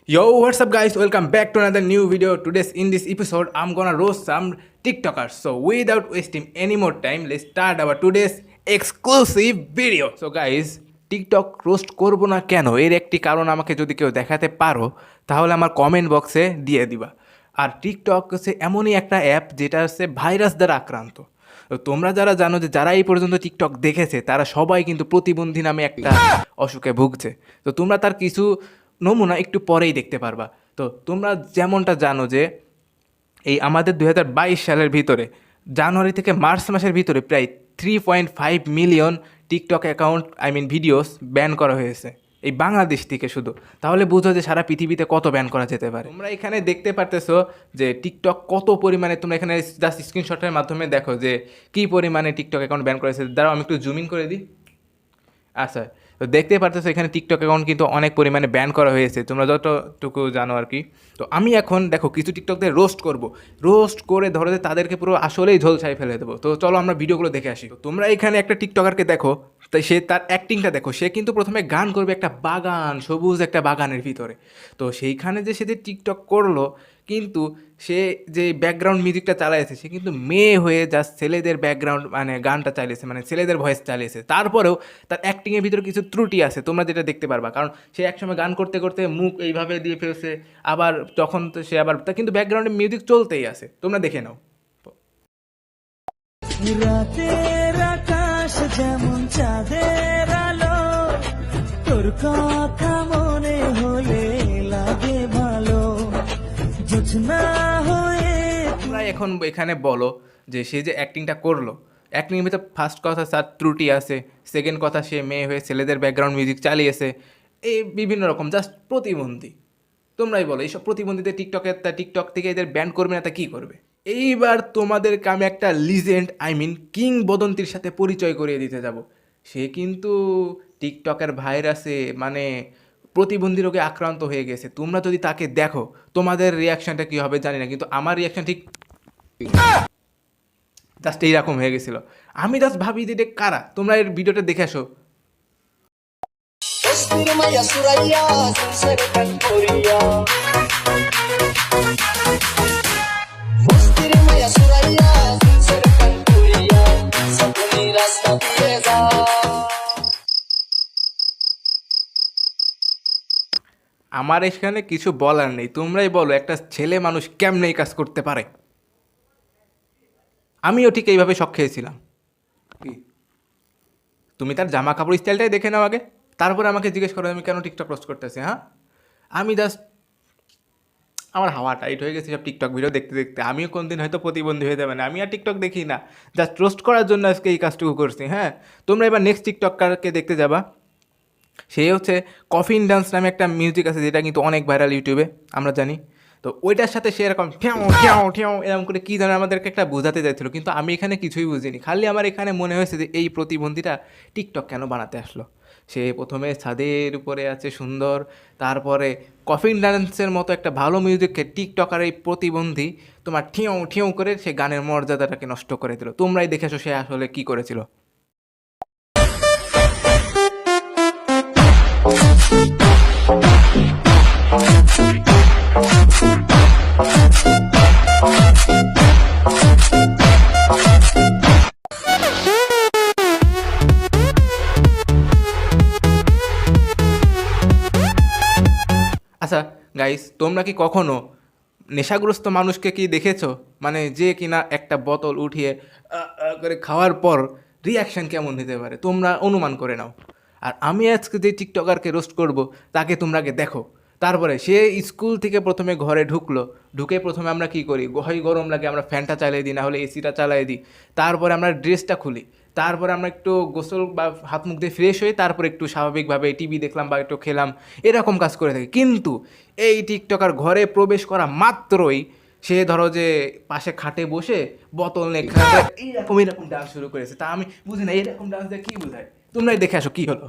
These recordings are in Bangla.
Yo, what's up guys? Welcome back to another new video. Today's in this episode, I'm gonna roast some TikTokers. So without wasting any more time, let's start our today's exclusive video. So guys, TikTok roast করবো না কেন এর একটি কারণ আমাকে যদি কেউ দেখাতে পারো তাহলে আমার কমেন্ট বক্সে দিয়ে দিবা। আর টিকটক হচ্ছে এমনই একটা অ্যাপ যেটা হচ্ছে ভাইরাস দ্বারা আক্রান্ত। তো তোমরা যারা জানো যে যারা এই পর্যন্ত টিকটক দেখেছে তারা সবাই কিন্তু প্রতিবন্ধী নামে একটা অসুখে ভুগছে। তো তোমরা তার কিছু নমুনা একটু পরেই দেখতে পারবা। তো তোমরা যেমনটা জানো যে এই আমাদের 2022 সালের ভিতরে জানুয়ারি থেকে মার্চ মাসের ভিতরে প্রায় 3.5 million TikTok account videos ban করা হয়েছে এই বাংলাদেশ থেকে শুধু। তাহলে বুঝো যে সারা পৃথিবীতে কত ব্যান করা যেতে পারে। তোমরা এখানে দেখতে পারতেছো যে টিকটক কত পরিমাণে, তোমরা এখানে জাস্ট স্ক্রিনশটের মাধ্যমে দেখো যে কী পরিমাণে টিকটক অ্যাকাউন্ট ব্যান করেছে। দাঁড়াও আমি একটু জুম ইন করে দিই। আচ্ছা, তো দেখতে পারতেছো এখানে টিকটক অ্যাকাউন্ট কিন্তু অনেক পরিমাণে ব্যান করা হয়েছে, তোমরা যতটুকু জানো আর কি। তো আমি এখন দেখো কিছু টিকটকদের রোস্ট করে ধরো যে তাদেরকে পুরো আসলেই ঝোলছাই ফেলে দেবো। তো চলো আমরা ভিডিওগুলো দেখে আসি। তোমরা এখানে একটা টিকটকারকে দেখো, তাই সে তার অ্যাক্টিংটা দেখো। সে কিন্তু প্রথমে গান করবে একটা বাগান, সবুজ একটা বাগানের ভিতরে। তো সেইখানে যে সে যে টিকটক করলো, কিন্তু সে যে ব্যাকগ্রাউন্ড মিউজিকটা চালাইছে সে কিন্তু মেয়ে হয়ে জাস্ট ছেলেদের ব্যাকগ্রাউন্ড গানটা চালিয়েছে, ছেলেদের ভয়েস চালিয়েছে। তারপরেও তার অ্যাক্টিংয়ের ভিতরে কিছু ত্রুটি আছে, তোমরা যেটা দেখতে পারবা। কারণ সে একসময় গান করতে করতে মুখ এইভাবে দিয়ে ফেলছে, আবার তখন তো সে আবার তা কিন্তু ব্যাকগ্রাউন্ডে মিউজিক চলতেই আছে, তোমরা দেখে নাও। রাতের আকাশ যেমন চাঁদের আলো, তোর কথা মনে হলে লাগে ভালো, জোছনা হয়ে। তোমরা এখন এখানে বলো যে সে যে অ্যাক্টিংটা করলো, অ্যাক্টিংয়ের ভিতরে ফার্স্ট কথা তার ত্রুটি আছে, সেকেন্ড কথা সে মেয়ে হয়ে ছেলেদের ব্যাকগ্রাউন্ড মিউজিক চালিয়েছে, এই বিভিন্ন রকম জাস্ট প্রতিবন্ধী। তোমরাই বলো এইসব প্রতিবন্ধীদের টিকটক থেকে এদের ব্যান করবে না তা কী করবে? এইবার তোমাদেরকে আমি একটা লিজেন্ড কিংবদন্তির সাথে পরিচয় করিয়ে দিতে যাব। সে কিন্তু টিকটকের ভাইরাসে প্রতিবন্ধী রোগে আক্রান্ত হয়ে গেছে। তোমরা যদি তাকে দেখো তোমাদের রিয়াকশানটা কী হবে জানি না, কিন্তু আমার রিয়াকশান ঠিক জাস্ট এইরকম হয়ে গেছিলো। আমি জাস্ট ভাবি যে কারা, তোমরা এর ভিডিওটা দেখে আসো। আমার এখানে কিছু বলার নেই, তোমরাই বলো একটা ছেলে মানুষ কেমনে এই কাজ করতে পারে। আমিও ঠিক এইভাবে শক খেয়েছিলাম। কি তুমি তার জামা কাপড় স্টাইলটাই দেখে নাও আগে, তারপরে আমাকে জিজ্ঞেস করো আমি কেন টিকটক রোস্ট করতেছি। হ্যাঁ, আমি জাস্ট আমার হাওয়া টাইট হয়ে গেছে সব টিকটক ভিডিও দেখতে দেখতে। আমিও কোনদিন হয়তো প্রতিবন্ধী হয়ে যাবে না, আমি আর টিকটক দেখি না, জাস্ট রোস্ট করার জন্য আজকে এই কাজটুকু করছি। হ্যাঁ, তোমরা এবার নেক্সট টিকটকারকে দেখতে যাবা। সেই হচ্ছে কফিন ডান্স নামে একটা মিউজিক আছে যেটা কিন্তু অনেক ভাইরাল ইউটিউবে, আমরা জানি। তো ওইটার সাথে সে এরকম ঠ্যাও ঠ্যাও ঠ্যাও এরকম করে কী যেন আমাদেরকে একটা বোঝাতে চাইছিল, কিন্তু আমি এখানে কিছুই বুঝিনি। খালি আমার এখানে মনে হয়েছে যে এই প্রতিবন্ধীটা টিকটক কেন বানাতে আসলো। সে প্রথমে ছাদের উপরে আছে সুন্দর, তারপরে কফিন ডান্সের মতো একটা ভালো মিউজিককে টিকটকার এই প্রতিবন্ধী তোমার ঠিঁও ঠিঁও করে সে গানের মর্যাদাটাকে নষ্ট করে দিল। তোমরাই দেখেছো সে আসলে কী করেছিল। আচ্ছা গাইস, তোমরা কি কখনো নেশাগ্রস্ত মানুষকে কি দেখেছো? যে কিনা একটা বোতল উঠিয়ে করে খাওয়ার পর রিয়াকশান কেমন হতে পারে তোমরা অনুমান করে নাও। আর আমি আজকে যে টিকটকারকে রোস্ট করব তাকে তোমরা আগে দেখো। তারপরে সে স্কুল থেকে প্রথমে ঘরে ঢুকে প্রথমে আমরা কি করি, হয় গরম লাগে আমরা ফ্যানটা চালিয়ে দিই, না হলে এসিটা চালিয়ে দিই। তারপরে আমরা ড্রেসটা খুলি, তারপরে আমরা একটু গোসল বা হাত মুখ দিয়ে ফ্রেশ হয়ে তারপরে একটু স্বাভাবিকভাবে টিভি দেখলাম বা একটু খেলাম, এরকম কাজ করে থাকি। কিন্তু এই টিকটকার ঘরে প্রবেশ করা মাত্রই সে ধরো যে পাশে খাটে বসে বোতল নিয়ে এরকম ডান্স শুরু করেছে। তা আমি বুঝি না এরকম ডান্স দিয়ে কী বোঝায়, তোমরাই দেখে আসো কী হলো।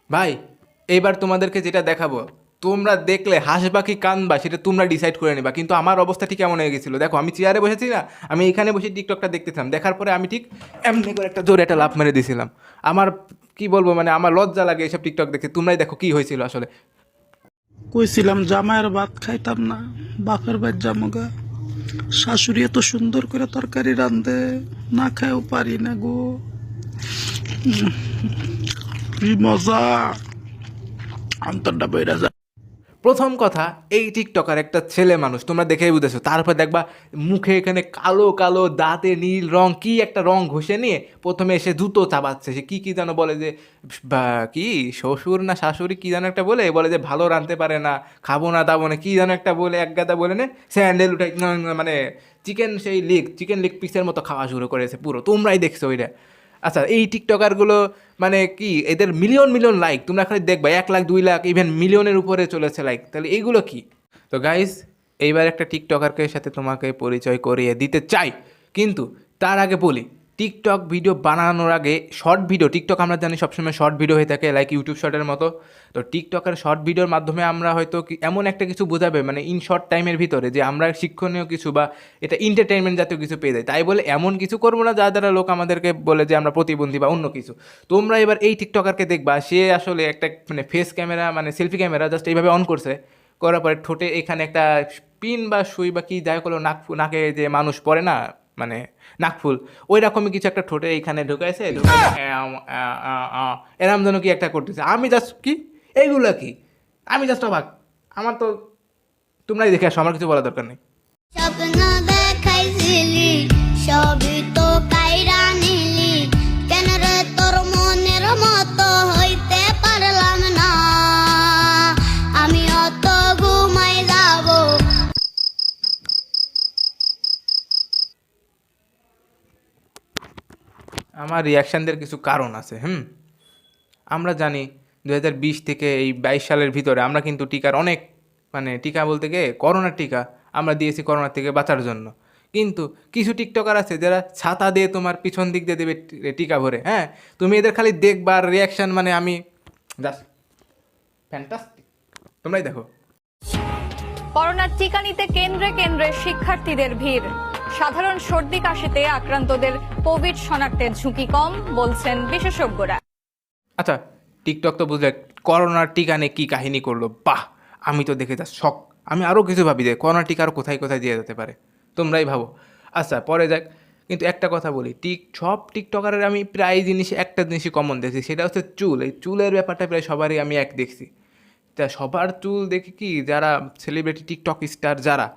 ভাই এইবার তোমাদেরকে যেটা দেখাবো তোমরা দেখলে হাসবা কি কানবা সেটা তোমরা ডিসাইড করে নেবা, কিন্তু আমার অবস্থা ঠিক এমন হয়ে গেছিলো। দেখো আমি চেয়ারে বসেছি না, আমি এখানে বসে টিকটকটা দেখতেছিলাম, দেখার পরে আমি ঠিক এমনি করে একটা জোরে একটা লাফ মেরে দিয়েছিলাম। আমার কি বলবো, মানে আমার লজ্জা লাগে এসব টিকটক দেখতে। তোমরাই দেখো কি হয়েছিল আসলে। কইছিলাম জামাইয়ের ভাত খাইতাম না, বাপের ভাত জামুগা। শাশুড়ি এত সুন্দর করে তরকারি রান্ধে, না খাইও পারি না গো। কি মজা, অন্তরটা বইরা যায়। প্রথম কথা, এই টিকটকার একটা ছেলে মানুষ, তোমরা দেখেই বুঝেছো। তারপর দেখবা মুখে এখানে কালো কালো, দাঁতে নীল রং, কি একটা রং ঘষে নিয়ে প্রথমে এসে জুতো চাবাচ্ছে। সে কি যেন বলে যে কি শ্বশুর না শাশুড়ি কি যেন একটা বলে যে ভালো রাঁধতে পারে না, খাবো না দাবো না, কি যেন একটা বলে এক গাদা বলে নে স্যান্ডেল উঠে মানে চিকেন লেগ পিসের মতো খাওয়া শুরু করেছে পুরো। তোমরাই দেখছো ওইটা। আচ্ছা, এই টিকটকারগুলো মানে কি, এদের মিলিয়ন মিলিয়ন লাইক, তোমরা খালি দেখবা 1 লাখ 2 লাখ ইভেন মিলিয়নের উপরে চলেছে লাইক। তাহলে এইগুলো কি? তো গাইস, এইবার একটা টিকটকারকে সাথে তোমাকে পরিচয় করিয়ে দিতে চাই, কিন্তু তার আগে বলি, টিকটক ভিডিও বানানোর আগে শর্ট ভিডিও, টিকটক আমরা জানি সবসময় শর্ট ভিডিও হয়ে থাকে লাইক ইউটিউব শর্টের মতো। তো টিকটকের শর্ট ভিডিওর মাধ্যমে আমরা হয়তো এমন একটা কিছু বোঝাবে মানে ইন শর্ট টাইমের ভিতরে যে আমরা শিক্ষণীয় কিছু বা এটা এন্টারটেনমেন্ট জাতীয় কিছু পেয়ে যাই। তাই বলে এমন কিছু করবো না যা দ্বারা লোক আমাদেরকে বলে যে আমরা প্রতিবন্ধী বা অন্য কিছু। তোমরা এবার এই টিকটকারকে দেখবা, সে আসলে একটা মানে ফেস ক্যামেরা মানে সেলফি ক্যামেরা জাস্ট এইভাবে অন করছে, করার পরে ঠোঁটে এখানে একটা পিন বা সুই বা কি যাই হলো নাকে যে মানুষ পরে না মানে নাকফুল, ওই রকমই কিছু একটা ঠোঁটে এইখানে ঢুকাইছে, এরম যেন কি একটা করতেছে। আমি জাস্ট কি এইগুলো কি, আমি জাস্ট অবাক। আমার তো তোমরাই দেখে আসো, আমার কিছু বলার দরকার নেই। স্বপ্ন দেখাইছিলি সবই তো কাইরা নিলি, কেন রে তোর মনের মতো হইতে পারলাম না, আমি অত ঘুমাই যাব। আমার রিয়াকশানদের কিছু কারণ আছে। আমরা জানি 2020 থেকে এই 22 সালের ভিতরে আমরা কিন্তু টিকার অনেক মানে টিকা বলতে গিয়ে করোনার টিকা আমরা দিয়েছি করোনার থেকে বাঁচার জন্য। কিন্তু কিছু টিকটকার আছে যারা ছাতা দিয়ে তোমার পিছন দিক দিয়ে দেবে টিকা ভরে। হ্যাঁ, তুমি এদের খালি দেখবার রিয়াকশান মানে আমি জাস্ট ফ্যান্টাস্টিক। তোমরাই দেখো। করোনার টিকা নিতে কেন্দ্রে কেন্দ্রে শিক্ষার্থীদের ভিড়। সাধারণ সর্দি কাশিতে আক্রান্তদের কোভিড শনাক্তের ঝুঁকি কম বলছেন বিশেষজ্ঞরা। আচ্ছা, টিকটক তো বুঝলে করোনার টিকা নিয়ে কী কাহিনী করলো, বাহ! আমি তো দেখে যা শখ। আমি আরও কিছু ভাবি যে করোনার টিকা আরও কোথায় কোথায় দিয়ে যেতে পারে, তোমরাই ভাবো। আচ্ছা, পরে যাক। কিন্তু একটা কথা বলি, সব টিকটকারের আমি প্রায় একটা জিনিসই কমন দেখছি, সেটা হচ্ছে চুল। এই চুলের ব্যাপারটা প্রায় সবারই আমি এক দেখছি। তা সবার চুল দেখি কি, যারা সেলিব্রিটি টিকটক স্টার যারা,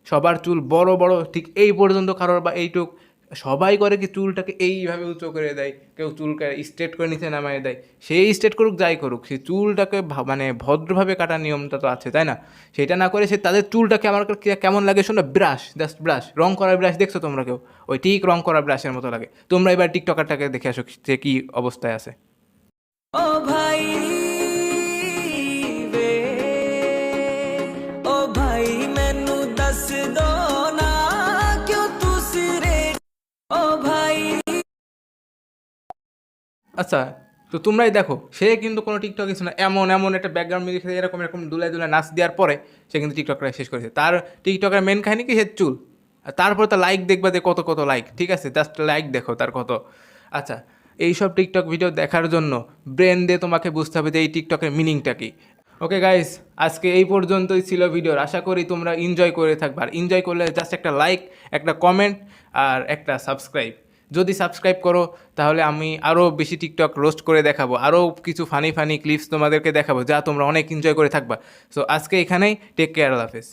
সবার চুল বড় বড় ঠিক এই পর্যন্ত, কারোর বা এইটুক। সবাই করে কি চুলটাকে এইভাবে উঁচু করে দেয়, কেউ চুলকে স্ট্রেট করে নিচে নামায় দেয়। সেই স্ট্রেট করুক যাই করুক, সে চুলটাকে মানে ভদ্রভাবে কাটার নিয়মটা তো আছে, তাই না? সেটা না করে সে তাদের চুলটাকে আমার কেমন লাগে শোনো, ব্রাশ, জাস্ট ব্রাশ, রং করার ব্রাশ দেখছো তোমরা কেউ? ওই ঠিক রং করা ব্রাশের মতো লাগে। তোমরা এবার টিকটকারটাকে দেখে আসো যে কী অবস্থায় আছে। ও ভাই ਵੇ ਓ ਭਾਈ ਮੈਨੂੰ ਦੱਸ ਦੋ ਨਾ ਕਿਉਂ ਤੁਸੀਂ ਰੇ ਓ ভাই। আচ্ছা, তো তোমরাই দেখো, সে কিন্তু কোনো টিকটক কিছু না, এমন এমন একটা ব্যাকগ্রাউন্ড মিউজিক এরকম এরকম দুলায় দুলায় নাচ দেওয়ার পরে সে কিন্তু টিকটকটা শেষ করেছে। তার টিকটকের মেন কাহিনী কি, সে চুল। আর তারপর তো লাইক দেখবা যে কত কত লাইক, ঠিক আছে, জাস্ট লাইক দেখো তার কত। আচ্ছা, এইসব টিকটক ভিডিও দেখার জন্য ব্রেন দিয়ে তোমাকে বুঝতে হবে যে এই টিকটকের মিনিংটা কী। ওকে গাইস, আজকে এই পর্যন্তই ছিল ভিডিওর। আশা করি তোমরা এনজয় করে থাকবে, আর এনজয় করলে জাস্ট একটা লাইক, একটা কমেন্ট আর একটা সাবস্ক্রাইব। যদি সাবস্ক্রাইব করো তাহলে আমি আরও বেশি টিকটক রোস্ট করে দেখাবো, আরও কিছু ফানি ফানি ক্লিপস তোমাদেরকে দেখাবো, যা তোমরা অনেক এনজয় করে থাকবা। সো আজকে এখানেই, টেক কেয়ার, আল্লাহ হাফেজ।